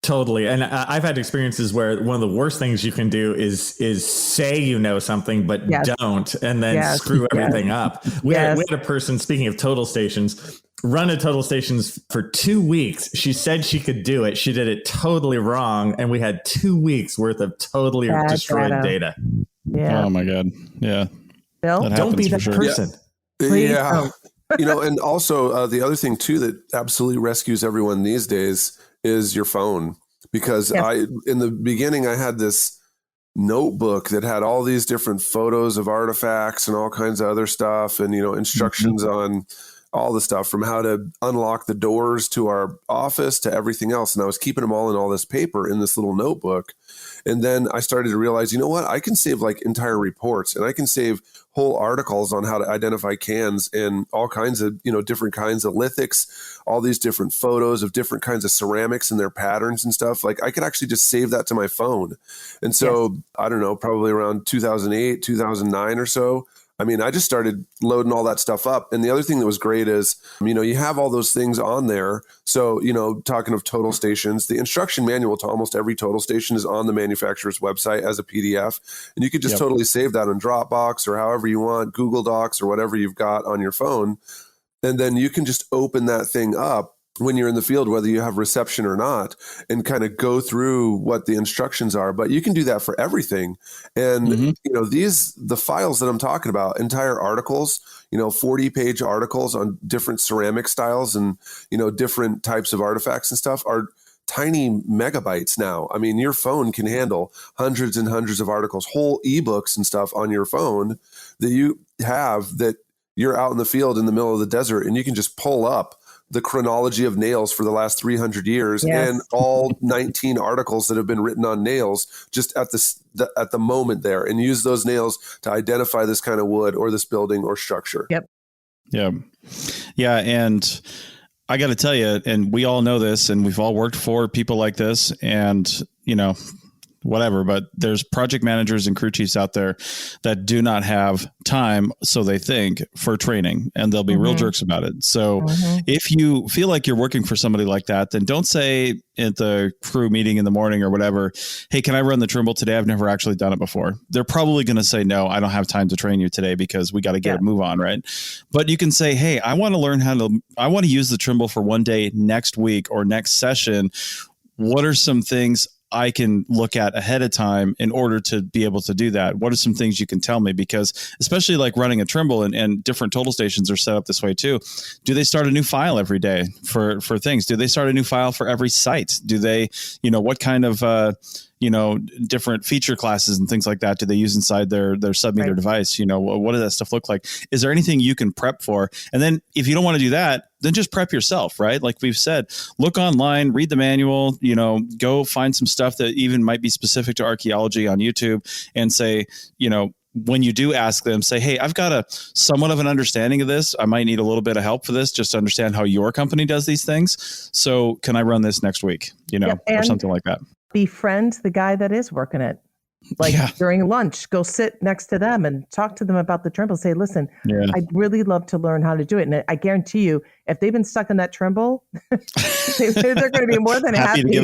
Totally. And I've had experiences where one of the worst things you can do is say you know something, but don't, and then screw everything up. We had a person, speaking of total stations, run a total stations for 2 weeks. She said she could do it. She did it totally wrong. And we had 2 weeks worth of totally destroyed data. Yeah. Oh my God. Yeah. Bill, don't be that person. Yeah. And also the other thing too, that absolutely rescues everyone these days is your phone. Because in the beginning, I had this notebook that had all these different photos of artifacts and all kinds of other stuff, and, instructions on all the stuff from how to unlock the doors to our office to everything else. And I was keeping them all in all this paper in this little notebook. And then I started to realize, you know what, I can save like entire reports, and I can save whole articles on how to identify cans and all kinds of, different kinds of lithics, all these different photos of different kinds of ceramics and their patterns and stuff. Like I could actually just save that to my phone. And so I don't know, probably around 2008, 2009 or so, I just started loading all that stuff up. And the other thing that was great is, you have all those things on there. So, talking of total stations, the instruction manual to almost every total station is on the manufacturer's website as a PDF. And you could just totally save that on Dropbox or however you want, Google Docs or whatever you've got on your phone. And then you can just open that thing up when you're in the field, whether you have reception or not, and kind of go through what the instructions are. But you can do that for everything. And, the files that I'm talking about, entire articles, 40-page articles on different ceramic styles and, different types of artifacts and stuff are tiny megabytes now. I mean, your phone can handle hundreds and hundreds of articles, whole ebooks and stuff on your phone that you have, that you're out in the field in the middle of the desert, and you can just pull up the chronology of nails for the last 300 years and all 19 articles that have been written on nails just at the moment there, and use those nails to identify this kind of wood or this building or structure. Yep. Yeah. And I got to tell you, and we all know this, and we've all worked for people like this, and, whatever, but there's project managers and crew chiefs out there that do not have time, so they think, for training, and they'll be real jerks about it. So if you feel like you're working for somebody like that, then don't say at the crew meeting in the morning or whatever, hey, can I run the Trimble today? I've never actually done it before. They're probably going to say, no, I don't have time to train you today because we got to get a move on, right? But you can say, hey, I want to learn I want to use the Trimble for one day next week or next session. What are some things I can look at ahead of time in order to be able to do that? What are some things you can tell me? Because especially like running a Trimble, and different total stations are set up this way too. Do they start a new file every day for things? Do they start a new file for every site? Do they, what kind of, different feature classes and things like that do they use inside their sub-meter device? What does that stuff look like? Is there anything you can prep for? And then if you don't want to do that, then just prep yourself, right? Like we've said, look online, read the manual, go find some stuff that even might be specific to archaeology on YouTube, and say, when you do ask them, say, hey, I've got a somewhat of an understanding of this. I might need a little bit of help for this, just to understand how your company does these things. So can I run this next week, or something like that? Befriend the guy that is working it. During lunch, go sit next to them and talk to them about the Trimble. Say, listen, I'd really love to learn how to do it. And I guarantee you, if they've been stuck in that Trimble, they're going to be more than happy to give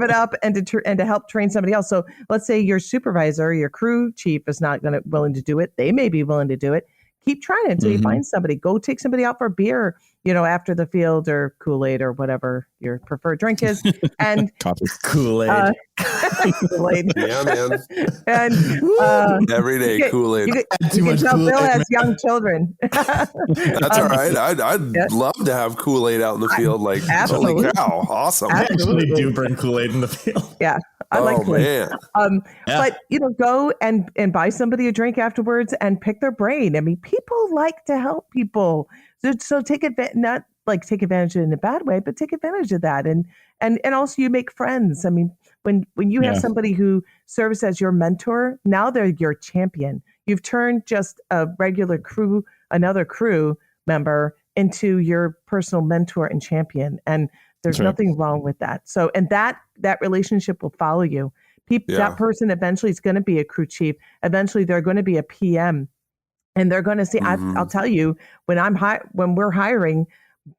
it up, and to help train somebody else. So let's say your supervisor, your crew chief is not willing to do it. They may be willing to do it. Keep trying until you find somebody. Go take somebody out for a beer, after the field, or Kool-Aid, or whatever your preferred drink is. And coffee, Kool-Aid. Kool-Aid. Yeah, man. And every day Kool-Aid. You can tell Bill has young children. That's all right. I'd love to have Kool-Aid out in the field. Holy cow, awesome. I actually do bring Kool-Aid in the field. Yeah. I like Kool-Aid. Man. But go and buy somebody a drink afterwards and pick their brain. I mean, people like to help people. So take advantage, not like take advantage in a bad way, but take advantage of that. And also you make friends. I mean, when you have somebody who serves as your mentor, now they're your champion. You've turned just a regular another crew member into your personal mentor and champion. And there's nothing wrong with that. So, and that relationship will follow you. That person eventually is going to be a crew chief. Eventually they're going to be a PM. And they're going to see, I'll tell you, when we're hiring,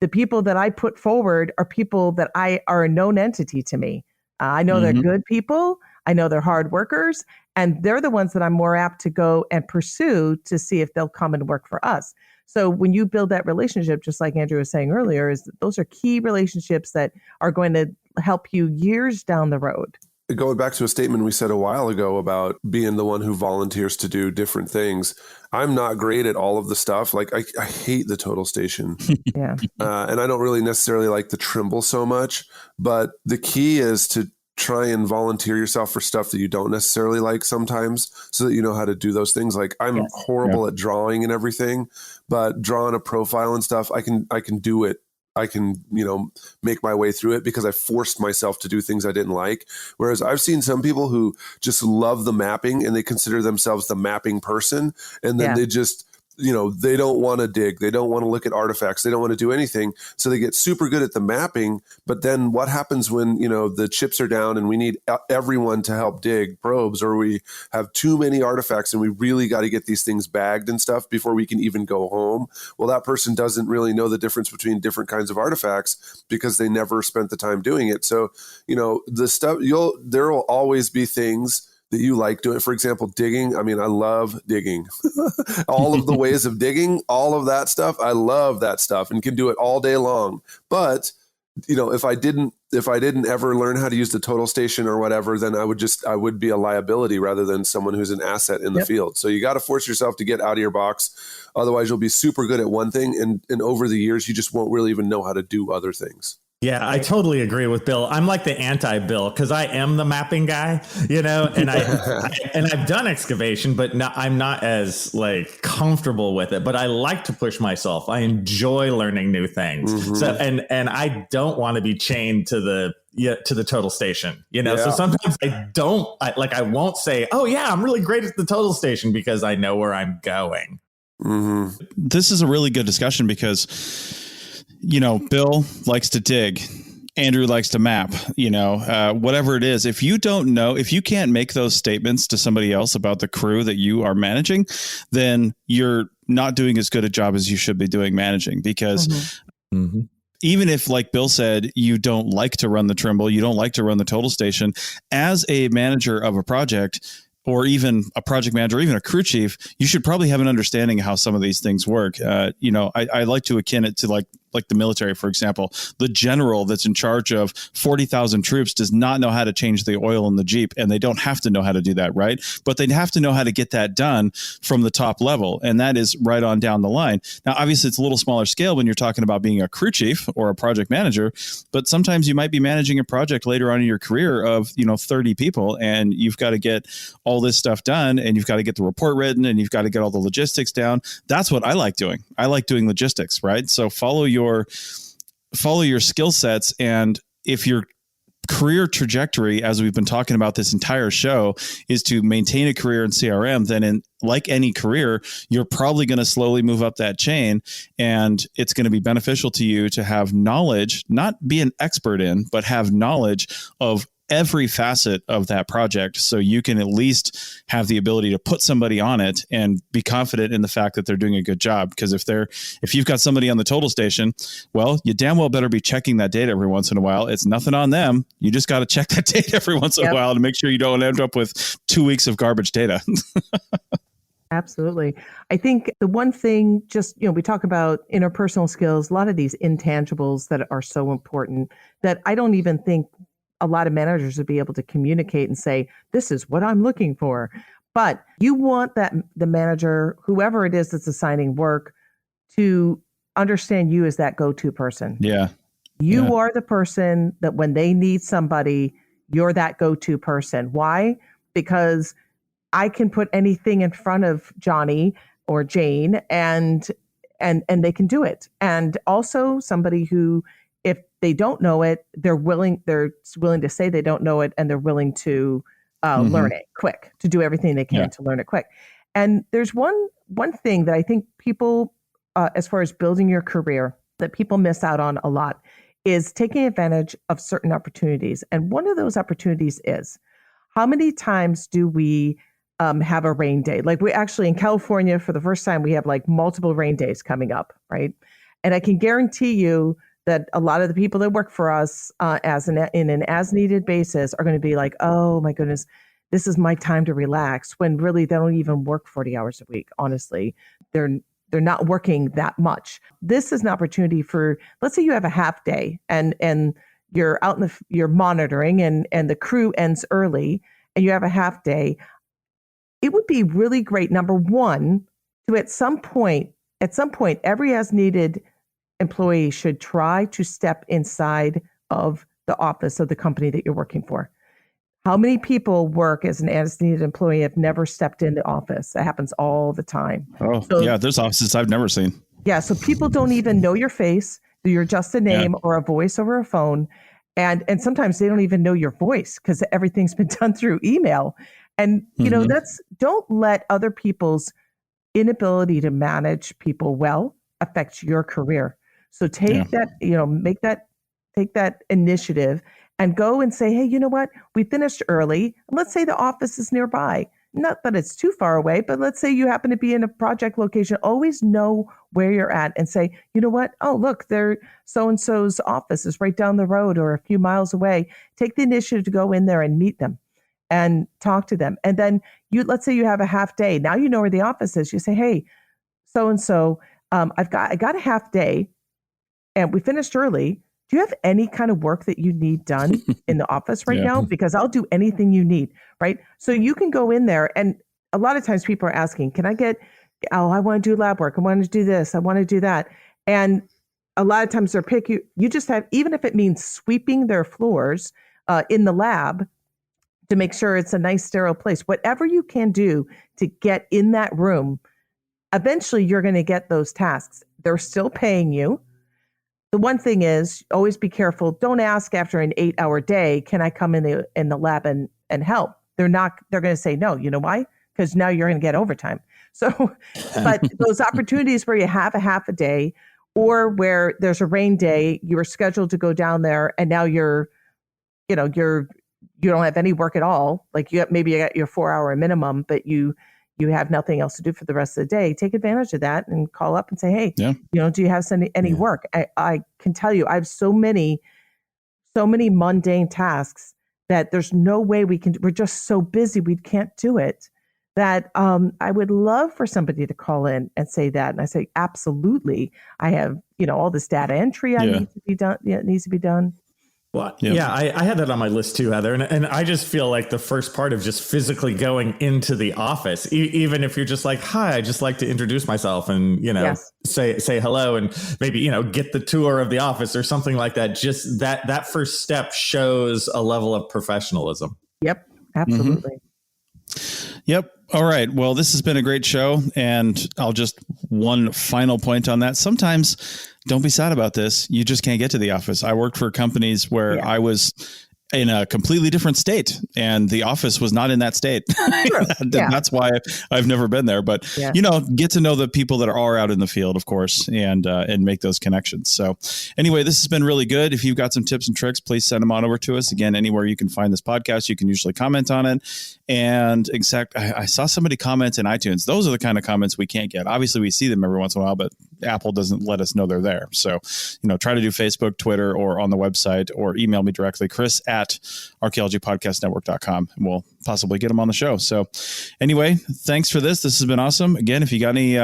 the people that I put forward are people that are a known entity to me. I know they're good people. I know they're hard workers, and they're the ones that I'm more apt to go and pursue to see if they'll come and work for us. So when you build that relationship, just like Andrew was saying earlier, those are key relationships that are going to help you years down the road. Going back to a statement we said a while ago about being the one who volunteers to do different things. I'm not great at all of the stuff. Like I hate the total station. Yeah. And I don't really necessarily like the Trimble so much, but the key is to try and volunteer yourself for stuff that you don't necessarily like sometimes, so that you know how to do those things. Like I'm horrible at drawing and everything, but drawing a profile and stuff, I can do it. I can, make my way through it because I forced myself to do things I didn't like. Whereas I've seen some people who just love the mapping and they consider themselves the mapping person. And then they just, they don't want to dig. They don't want to look at artifacts. They don't want to do anything. So they get super good at the mapping. But then what happens when, the chips are down and we need everyone to help dig probes, or we have too many artifacts and we really got to get these things bagged and stuff before we can even go home? Well, that person doesn't really know the difference between different kinds of artifacts because they never spent the time doing it. So, the stuff there will always be things that you like doing. For example, digging. I mean, I love digging. All of the ways of digging, all of that stuff. I love that stuff and can do it all day long. But if I didn't ever learn how to use the total station or whatever, then I would be a liability rather than someone who's an asset in the field. So you got to force yourself to get out of your box. Otherwise, you'll be super good at one thing. And over the years, you just won't really even know how to do other things. Yeah, I totally agree with Bill. I'm like the anti-Bill because I am the mapping guy, and I've done excavation, but I'm not as like comfortable with it. But I like to push myself. I enjoy learning new things. Mm-hmm. So and I don't want to be chained to the total station, So sometimes I won't say, oh yeah, I'm really great at the total station because I know where I'm going. Mm-hmm. This is a really good discussion because Bill likes to dig. Andrew likes to map, whatever it is. If you don't know, if you can't make those statements to somebody else about the crew that you are managing, then you're not doing as good a job as you should be doing managing because even if, like Bill said, you don't like to run the Trimble, you don't like to run the total station, as a manager of a project, or even a project manager, or even a crew chief, you should probably have an understanding of how some of these things work. I like to akin it to like the military, for example. The general that's in charge of 40,000 troops does not know how to change the oil in the Jeep, and they don't have to know how to do that, right? But they have to know how to get that done from the top level, and that is right on down the line. Now, obviously, it's a little smaller scale when you're talking about being a crew chief or a project manager, but sometimes you might be managing a project later on in your career of 30 people, and you've got to get all this stuff done, and you've got to get the report written, and you've got to get all the logistics down. That's what I like doing. I like doing logistics, right? So follow your skill sets, and if your career trajectory, as we've been talking about this entire show, is to maintain a career in CRM, then like any career, you're probably going to slowly move up that chain, and it's going to be beneficial to you to have knowledge, not be an expert in, but have knowledge of every facet of that project, so you can at least have the ability to put somebody on it and be confident in the fact that they're doing a good job. Because if you've got somebody on the total station, well, you damn well better be checking that data every once in a while. It's nothing on them. You just got to check that data every once in a while to make sure you don't end up with 2 weeks of garbage data. Absolutely. I think the one thing, we talk about interpersonal skills, a lot of these intangibles that are so important that I don't even think a lot of managers would be able to communicate and say, this is what I'm looking for. But you want the manager, whoever it is that's assigning work, to understand you as that go-to person. Yeah. You are the person that when they need somebody, you're that go-to person. Why? Because I can put anything in front of Johnny or Jane and they can do it. And also somebody who, if they don't know it, they're willing to say they don't know it, and they're willing to learn it quick, to do everything they can to learn it quick. And there's one thing that I think people, as far as building your career, that people miss out on a lot is taking advantage of certain opportunities. And one of those opportunities is, how many times do we have a rain day? Like, we actually, in California, for the first time, we have like multiple rain days coming up, right? And I can guarantee you that a lot of the people that work for us in an as-needed basis are going to be like, oh my goodness, this is my time to relax, when really they don't even work 40 hours a week. Honestly, they're not working that much. This is an opportunity for, let's say you have a half day and you're out you're monitoring and the crew ends early and you have a half day. It would be really great, number one, to at some point, every as-needed employee should try to step inside of the office of the company that you're working for. How many people work as an as-needed employee have never stepped in the office? That happens all the time. Oh, there's offices I've never seen. Yeah, so people don't even know your face. You're just a name or a voice over a phone. And sometimes they don't even know your voice because everything's been done through email. And, don't let other people's inability to manage people well affect your career. So take that initiative and go and say, hey, you know what? We finished early. Let's say the office is nearby. Not that it's too far away, but let's say you happen to be in a project location. Always know where you're at and say, you know what? Oh, look, so-and-so's office is right down the road or a few miles away. Take the initiative to go in there and meet them. and talk to them. And then let's say you have a half day. Now you know where the office is. You say, hey, so-and-so, I got a half day and we finished early. Do you have any kind of work that you need done in the office right now? Because I'll do anything you need, right? So you can go in there, and a lot of times people are asking, can I I want to do lab work. I want to do this. I want to do that. And a lot of times they're picky. You just have, even if it means sweeping their floors in the lab to make sure it's a nice sterile place, whatever you can do to get in that room, eventually you're going to get those tasks. They're still paying you. The one thing is, always be careful. Don't ask after an 8-hour day, can I come in the lab and help? They're going to say no. You know why? Because now you're going to get overtime. So, but those opportunities where you have a half a day, or where there's a rain day, you were scheduled to go down there and now you don't have any work at all. Like maybe you got your 4-hour minimum, but you have nothing else to do for the rest of the day. Take advantage of that and call up and say, hey, do you have any work? I can tell you, I have so many mundane tasks that there's no way we're just so busy, we can't do it, that I would love for somebody to call in and say that. And I say, absolutely. I have, all this data entry needs to be done. Well, I had that on my list too, Heather. And I just feel like the first part of just physically going into the office, even if you're just like, hi, I just like to introduce myself and, say hello and maybe, get the tour of the office or something like that. Just that first step shows a level of professionalism. Yep, absolutely. Mm-hmm. Yep. All right. Well, this has been a great show. And one final point on that. Sometimes don't be sad about this. You just can't get to the office. I worked for companies where I was in a completely different state and the office was not in that state. Sure. That's why I've never been there, but get to know the people that are out in the field, of course, and make those connections. So anyway, this has been really good. If you've got some tips and tricks, please send them on over to us. Again, anywhere you can find this podcast, you can usually comment on it. And I saw somebody comment in iTunes. Those are the kind of comments we can't get. Obviously we see them every once in a while, but Apple doesn't let us know they're there. So, try to do Facebook, Twitter, or on the website, or email me directly, chris@archaeologypodcastnetwork.com, and we'll possibly get them on the show. So anyway, thanks for this. This has been awesome. Again, if you got any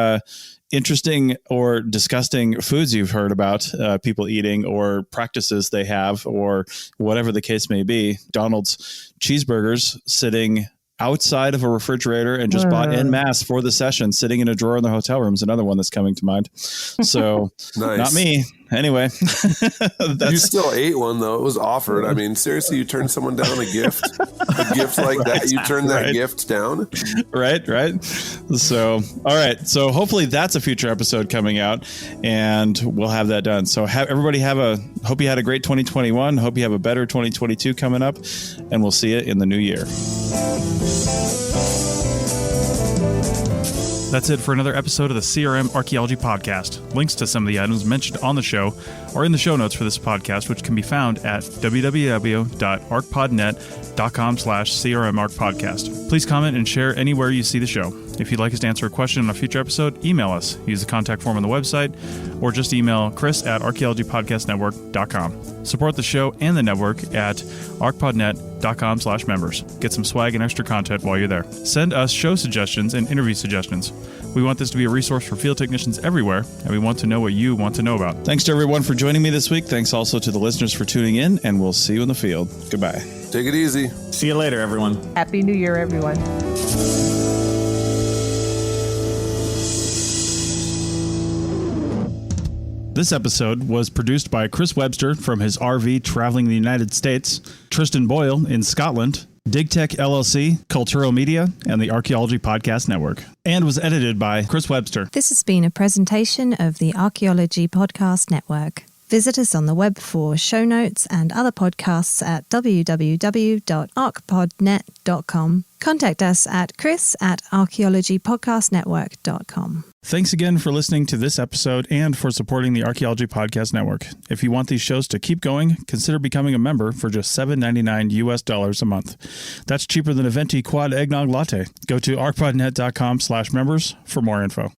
interesting or disgusting foods you've heard about people eating, or practices they have, or whatever the case may be, Donald's cheeseburgers sitting outside of a refrigerator and just bought en masse for the session, sitting in a drawer in the hotel room, is another one that's coming to mind. So nice. Not me. Anyway, you still ate one though. It was offered. I mean, seriously, you turned someone down a gift like that. You turned that gift down. Right. So, all right. So hopefully that's a future episode coming out and we'll have that done. So everybody hope you had a great 2021. Hope you have a better 2022 coming up, and we'll see you in the new year. That's it for another episode of the CRM Archaeology Podcast. Links to some of the items mentioned on the show are in the show notes for this podcast, which can be found at www.archpodnet.com/CRMArchPodcast. Please comment and share anywhere you see the show. If you'd like us to answer a question on a future episode, email us. Use the contact form on the website, or just email chris@archaeologypodcastnetwork.com. Support the show and the network at ArchPodNet.com/members. Get some swag and extra content while you're there. Send us show suggestions and interview suggestions. We want this to be a resource for field technicians everywhere, and we want to know what you want to know about. Thanks to everyone for joining me this week. Thanks also to the listeners for tuning in, and we'll see you in the field. Goodbye. Take it easy. See you later, everyone. Happy New Year, everyone. This episode was produced by Chris Webster from his RV traveling the United States, Tristan Boyle in Scotland, DigTech LLC, Cultural Media, and the Archaeology Podcast Network, and was edited by Chris Webster. This has been a presentation of the Archaeology Podcast Network. Visit us on the web for show notes and other podcasts at www.archpodnet.com. Contact us at chris@archaeologypodcastnetwork.com. Thanks again for listening to this episode and for supporting the Archaeology Podcast Network. If you want these shows to keep going, consider becoming a member for just $7.99 US a month. That's cheaper than a venti quad eggnog latte. Go to archpodnet.com/members for more info.